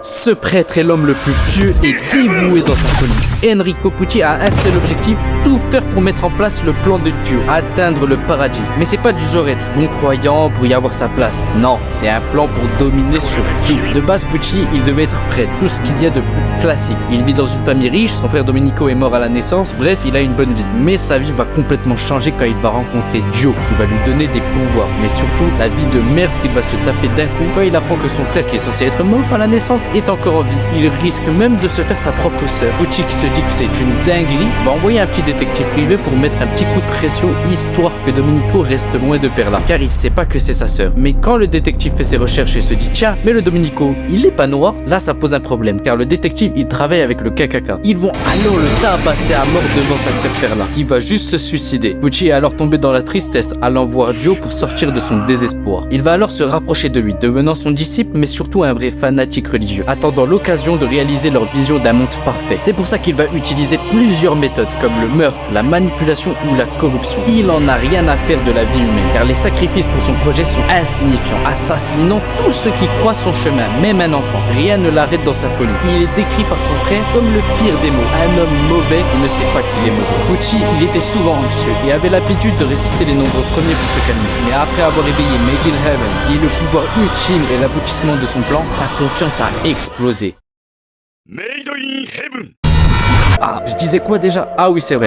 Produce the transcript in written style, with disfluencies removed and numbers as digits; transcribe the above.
Ce prêtre est l'homme le plus pieux et dévoué dans sa folie. Enrico Pucci a un seul objectif, tout faire pour mettre en place le plan de Dieu, atteindre le paradis. Mais c'est pas du genre être bon croyant pour y avoir sa place. Non, c'est un plan pour dominer sur tout. De base, Pucci, il devait être prêtre, tout ce qu'il y a de plus classique. Il vit dans une famille riche, son frère Domenico est mort à la naissance, bref, il a une bonne vie. Mais sa vie va complètement changer quand il va rencontrer Dio, qui va lui donner des pouvoirs. Mais surtout, la vie de merde qu'il va se taper d'un coup quand il apprend que son frère, qui est censé être mort à la naissance, est encore en vie. Il risque même de se faire sa propre sœur. Pucci, qui se dit que c'est une dinguerie, va envoyer un petit détective privé pour mettre un petit coup de pression, histoire que Domenico reste loin de Perla, car il sait pas que c'est sa sœur. Mais quand le détective fait ses recherches et se dit tiens, mais le Domenico, il est pas noir, là ça pose un problème, car le détective il travaille avec le KKK. Ils vont alors le tabasser à mort devant sa sœur Perla, qui va juste se suicider. Pucci est alors tombé dans la tristesse, allant voir Dio pour sortir de son désespoir. Il va alors se rapprocher de lui, devenant son disciple, mais surtout un vrai fanatique religieux, attendant l'occasion de réaliser leur vision d'un monde parfait. C'est pour ça qu'il va utiliser plusieurs méthodes, comme le meurtre, la manipulation ou la corruption. Il en a rien à faire de la vie humaine, car les sacrifices pour son projet sont insignifiants, assassinant tous ceux qui croisent son chemin, même un enfant. Rien ne l'arrête dans sa folie. Il est décrit par son frère comme le pire des mots, un homme mauvais et ne sait pas qu'il est mauvais. Pucci, il était souvent anxieux et avait l'habitude de réciter les nombres premiers pour se calmer. Mais après avoir éveillé Made in Heaven, qui est le pouvoir ultime et l'aboutissement de son plan, sa confiance a explosé. Made in Heaven. Ah, je disais quoi déjà? Ah oui, c'est vrai.